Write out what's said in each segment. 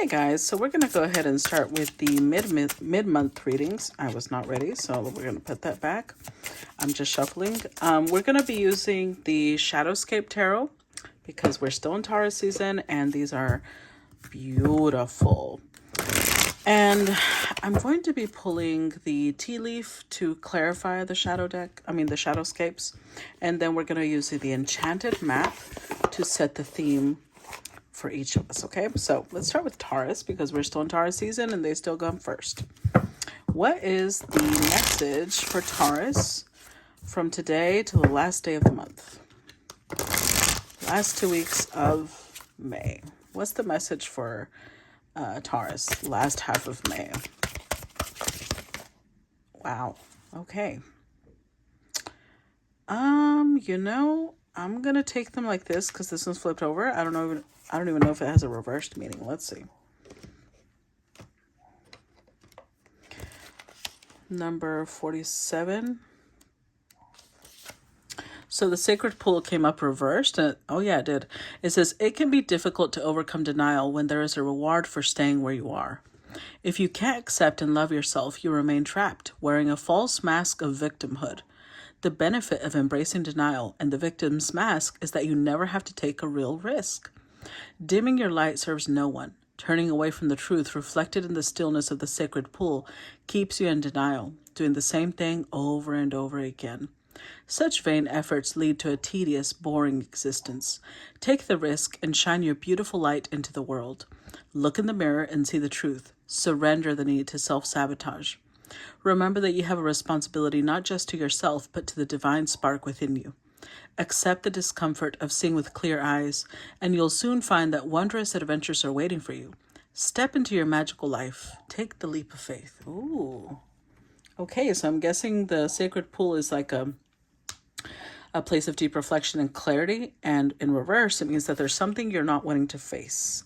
Hey guys, so we're going to go ahead and start with the mid-month readings. I was not ready, so we're going to put that back. I'm just shuffling. We're going to be using the Shadowscape Tarot because we're still in Taurus season and these are beautiful. And I'm going to be pulling the tea leaf to clarify the shadow deck, the Shadowscapes. And then we're going to use the enchanted map to set the theme for each of us. Okay, so let's start with Taurus because we're still in Taurus season and they still come first. What is the message for Taurus from today to the last day of the month? Last 2 weeks of May. What's the message for Taurus last half of May? Wow. Okay. I'm gonna take them like this because this one's flipped over. I don't even know if it has a reversed meaning. Let's see. Number 47. So the sacred pool came up reversed. And, oh yeah, it did. It says, it can be difficult to overcome denial when there is a reward for staying where you are. If you can't accept and love yourself, you remain trapped, wearing a false mask of victimhood. The benefit of embracing denial and the victim's mask is that you never have to take a real risk. Dimming your light serves no one. Turning away from the truth reflected in the stillness of the sacred pool keeps you in denial, doing the same thing over and over again. Such vain efforts lead to a tedious, boring existence. Take the risk and shine your beautiful light into the world. Look in the mirror and see the truth. Surrender the need to self-sabotage. Remember that you have a responsibility not just to yourself, but to the divine spark within you. Accept the discomfort of seeing with clear eyes, and you'll soon find that wondrous adventures are waiting for you. Step into your magical life. Take the leap of faith. Ooh. Okay, so I'm guessing the sacred pool is like a place of deep reflection and clarity, and in reverse, it means that there's something you're not wanting to face.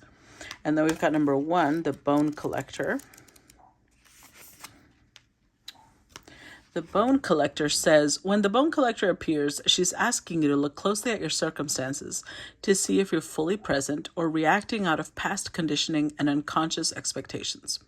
And then we've got number 1, the bone collector. The bone collector says, when the bone collector appears, she's asking you to look closely at your circumstances to see if you're fully present or reacting out of past conditioning and unconscious expectations.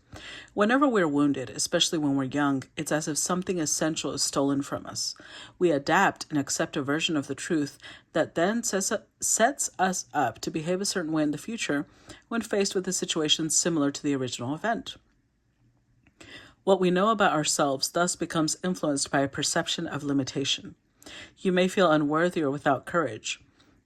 Whenever we're wounded, especially when we're young, it's as if something essential is stolen from us. We adapt and accept a version of the truth that then sets us up to behave a certain way in the future when faced with a situation similar to the original event. What we know about ourselves thus becomes influenced by a perception of limitation. You may feel unworthy or without courage.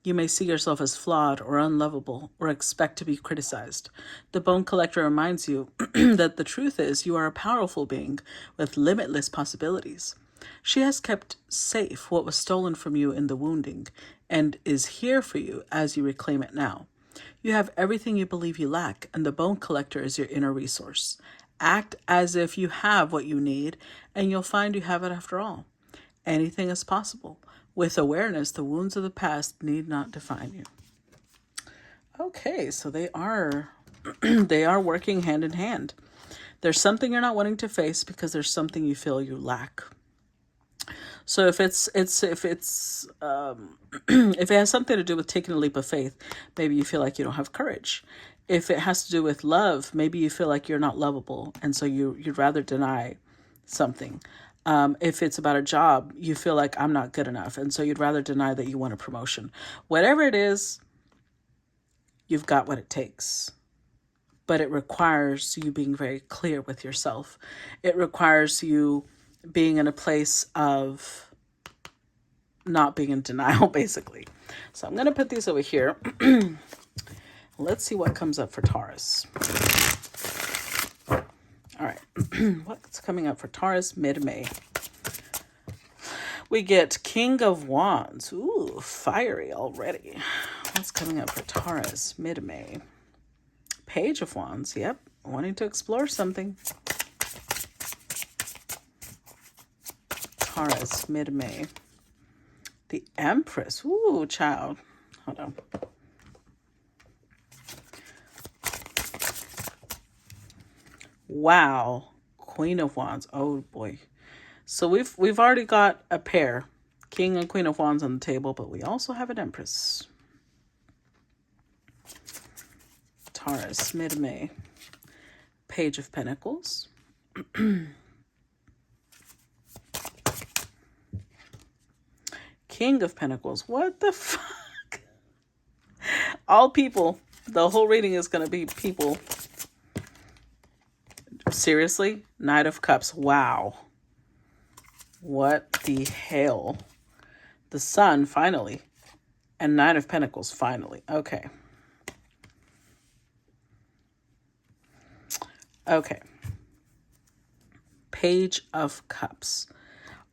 You may see yourself as flawed or unlovable or expect to be criticized. The bone collector reminds you that the truth is you are a powerful being with limitless possibilities. She has kept safe what was stolen from you in the wounding and is here for you as you reclaim it now. You have everything you believe you lack, and the bone collector is your inner resource. Act as if you have what you need, and you'll find you have it after all. Anything is possible. With awareness, the wounds of the past need not define you. Okay, so they are they are working hand in hand. There's something you're not wanting to face because there's something you feel you lack. So if if it has something to do with taking a leap of faith, maybe you feel like you don't have courage. If it has to do with love, maybe you feel like you're not lovable, and so you'd rather deny something. If it's about a job, you feel like I'm not good enough, and so you'd rather deny that you want a promotion. Whatever it is, you've got what it takes. But it requires you being very clear with yourself. It requires you being in a place of not being in denial, basically. So I'm going to put these over here. Let's see what comes up for Taurus. All right. What's coming up for Taurus mid-May? We get King of Wands. Ooh, fiery already. What's coming up for Taurus mid-May? Page of Wands. Yep. Wanting to explore something. Taurus mid-May. The Empress. Ooh, child. Hold on. Wow. Queen of Wands. Oh boy. So we've already got a pair. King and Queen of Wands on the table, but we also have an Empress. Taurus, mid-May. Page of Pentacles. King of Pentacles. What the fuck? All people. The whole reading is going to be people. Seriously? Knight of Cups. Wow. What the hell? The Sun, finally. And Knight of Pentacles, finally. Okay. Okay. Page of Cups.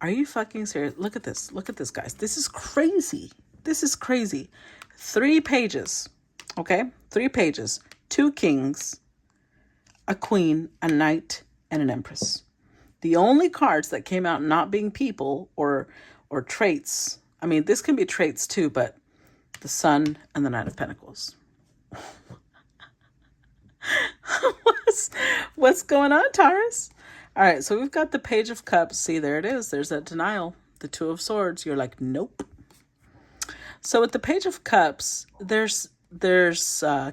Are you fucking serious? Look at this. Look at this, guys. This is crazy. This is crazy. 3 pages. Okay? 3 pages. 2 kings, a queen, a knight, and an empress. The only cards that came out not being people or traits. I mean, this can be traits too, but the Sun and the Knight of Pentacles. What's going on, Taurus? All right, so we've got the Page of Cups. See, there it is. There's that denial. The Two of Swords. You're like, nope. So with the Page of Cups, there's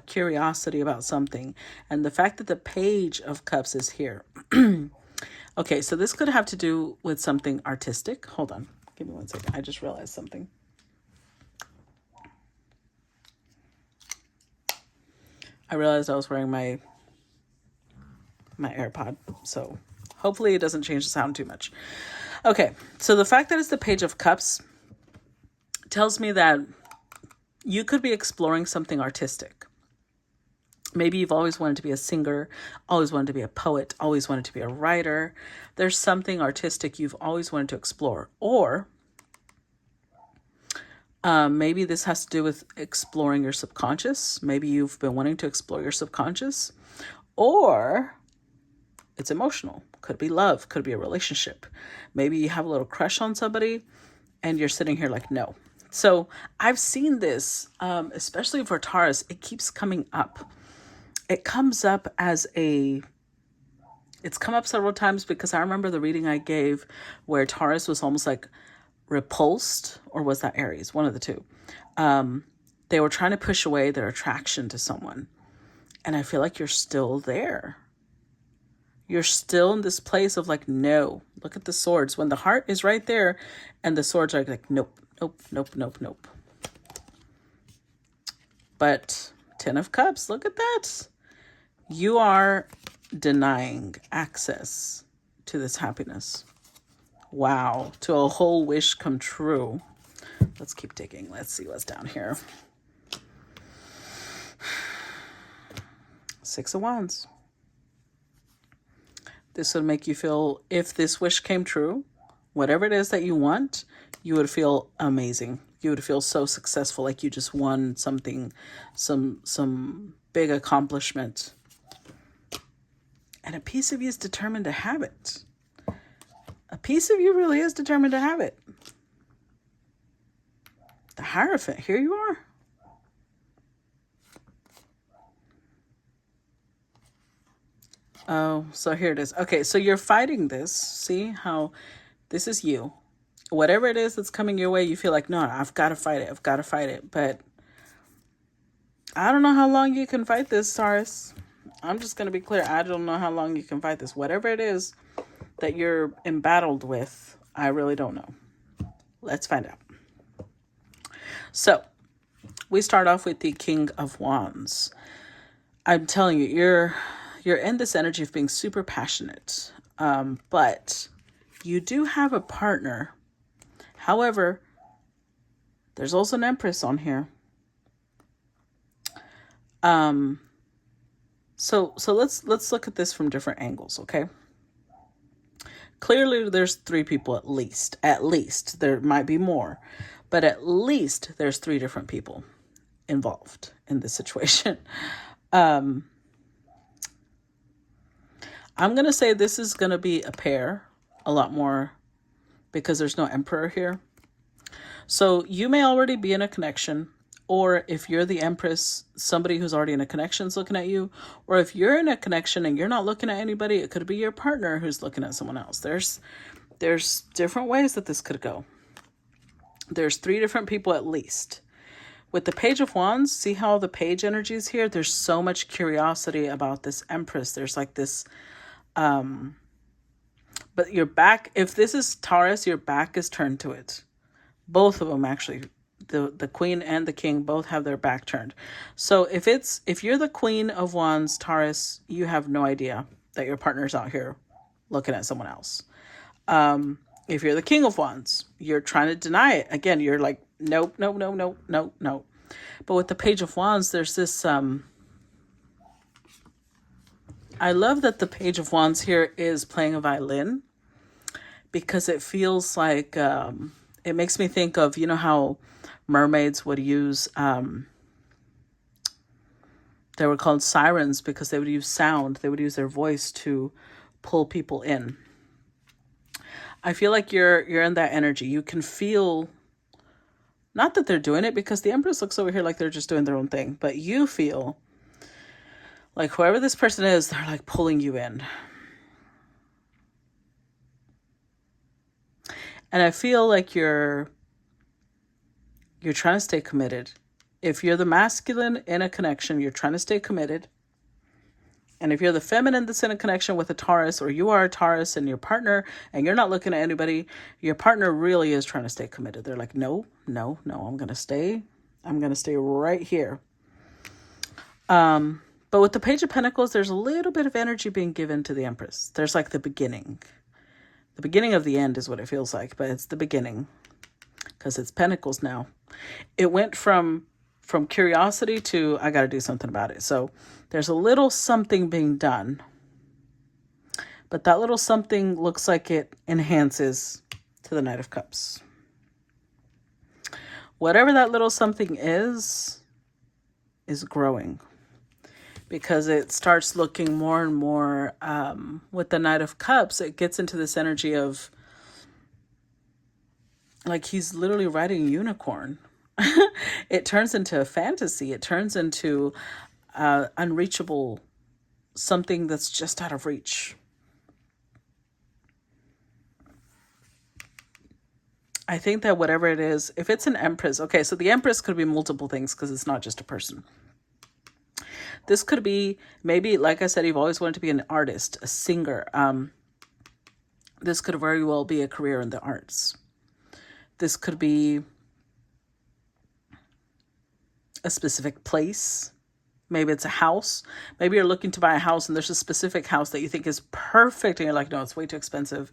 curiosity about something. And the fact that the Page of Cups is here. Okay, so this could have to do with something artistic. Hold on. Give me 1 second. I just realized something. I realized I was wearing my AirPod, so hopefully it doesn't change the sound too much. Okay, so the fact that it's the Page of Cups tells me that you could be exploring something artistic. Maybe you've always wanted to be a singer, always wanted to be a poet, always wanted to be a writer. There's something artistic you've always wanted to explore. Or maybe this has to do with exploring your subconscious. Maybe you've been wanting to explore your subconscious. Or it's emotional. Could be love. Could be a relationship. Maybe you have a little crush on somebody and you're sitting here like, no. So I've seen this, especially for Taurus. It keeps coming up. It comes up as it's come up several times because I remember the reading I gave where Taurus was almost like repulsed, or was that Aries? One of the two. They were trying to push away their attraction to someone. And I feel like you're still there. You're still in this place of like, no. Look at the swords. When the heart is right there and the swords are like, nope, nope, nope, nope, nope. But 10 of Cups, look at that. You are denying access to this happiness. Wow. To a whole wish come true. Let's keep digging. Let's see what's down here. 6 of Wands. This would make you feel, if this wish came true, whatever it is that you want, you would feel amazing. You would feel so successful, like you just won something, some big accomplishment. And a piece of you is determined to have it. A piece of you really is determined to have it. The Hierophant, here you are. Oh, so here it is. Okay, so you're fighting this. See how this is you. Whatever it is that's coming your way, you feel like, no, I've got to fight it. I've got to fight it. But I don't know how long you can fight this, Taurus. I'm just going to be clear. I don't know how long you can fight this. Whatever it is that you're embattled with, I really don't know. Let's find out. So we start off with the King of Wands. I'm telling you, you're in this energy of being super passionate, but you do have a partner. However, there's also an Empress on here. So let's look at this from different angles, okay? Clearly, there's 3 people at least. At least. There might be more. But at least there's 3 different people involved in this situation. I'm going to say this is going to be a pair a lot more because there's no Emperor here. So you may already be in a connection, or if you're the Empress, somebody who's already in a connection is looking at you. Or if you're in a connection and you're not looking at anybody, it could be your partner who's looking at someone else. There's different ways that this could go. There's 3 different people at least. With the Page of Wands, see how the page energy is here? There's so much curiosity about this Empress. There's like this, but your back, if this is Taurus, your back is turned to it. Both of them actually, the Queen and the King both have their back turned. So if you're the Queen of Wands, Taurus, you have no idea that your partner's out here looking at someone else. If you're the King of Wands, you're trying to deny it. Again, you're like, nope, nope, no, no, no, no. But with the Page of Wands, there's this, I love that the Page of Wands here is playing a violin, because it feels like, it makes me think of, you know how mermaids would use, they were called sirens because they would use sound. They would use their voice to pull people in. I feel like you're in that energy. You can feel, not that they're doing it, because the Empress looks over here like they're just doing their own thing, but you feel like whoever this person is, they're like pulling you in. And I feel like you're trying to stay committed. If you're the masculine in a connection, you're trying to stay committed. And if you're the feminine that's in a connection with a Taurus, or you are a Taurus and your partner, and you're not looking at anybody, your partner really is trying to stay committed. They're like, no, no, no, I'm going to stay right here. But with the Page of Pentacles, there's a little bit of energy being given to the Empress. There's like the beginning. The beginning of the end is what it feels like, but it's the beginning, because it's Pentacles now. It went from curiosity to, I got to do something about it. So there's a little something being done, but that little something looks like it enhances to the Knight of Cups. Whatever that little something is growing, because it starts looking more and more, with the Knight of Cups, it gets into this energy of, like, he's literally riding a unicorn. It turns into a fantasy. It turns into unreachable, something that's just out of reach. I think that whatever it is, if it's an Empress, okay, so the Empress could be multiple things, because it's not just a person. This could be, maybe, like I said, you've always wanted to be an artist, a singer. This could very well be a career in the arts. This could be a specific place. Maybe it's a house. Maybe you're looking to buy a house and there's a specific house that you think is perfect, and you're like, no, it's way too expensive.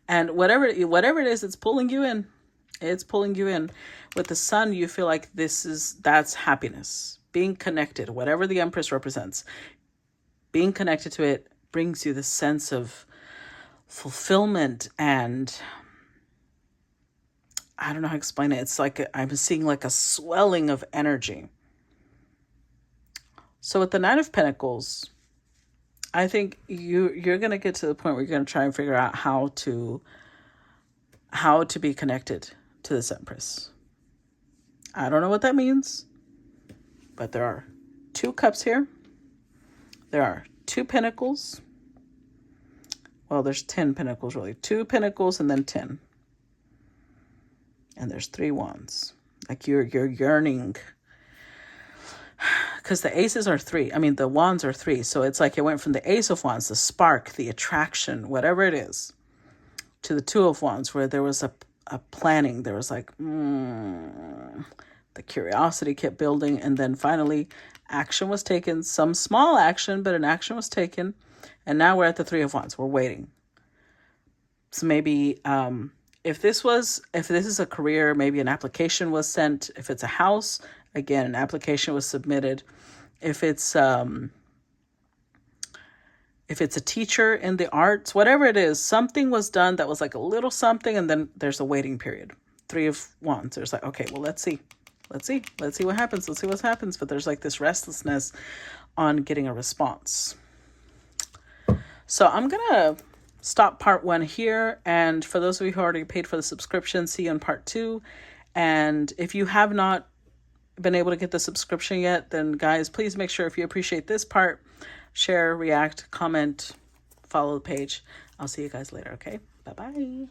And whatever it is, it's pulling you in. It's pulling you in. With the Sun, you feel like that's happiness. Being connected, whatever the Empress represents, being connected to it brings you the sense of fulfillment, and I don't know how to explain it. It's like I'm seeing like a swelling of energy. So with the Knight of Pentacles, I think you're going to get to the point where you're going to try and figure out how to be connected to this Empress. I don't know what that means, but there are 2 cups here. There are 2 pentacles. Well, there's 10 pentacles, really. 2 pentacles and then 10. And there's 3 wands. Like you're yearning. Because the aces are 3. I mean, the wands are 3. So it's like it went from the Ace of Wands, the spark, the attraction, whatever it is, to the 2 of Wands, where there was a planning. There was like, the curiosity kept building. And then finally, action was taken. Some small action, but an action was taken. And now we're at the 3 of Wands. We're waiting. So maybe if this is a career, maybe an application was sent. If it's a house, again, an application was submitted. If it's a teacher in the arts, whatever it is, something was done that was like a little something, and then there's a waiting period. 3 of Wands. There's like, okay, well, let's see what happens. Let's see what happens. But there's like this restlessness on getting a response. So I'm going to stop part 1 here. And for those of you who already paid for the subscription, see you in part 2. And if you have not been able to get the subscription yet, then guys, please make sure, if you appreciate this part, share, react, comment, follow the page. I'll see you guys later. Okay. Bye-bye.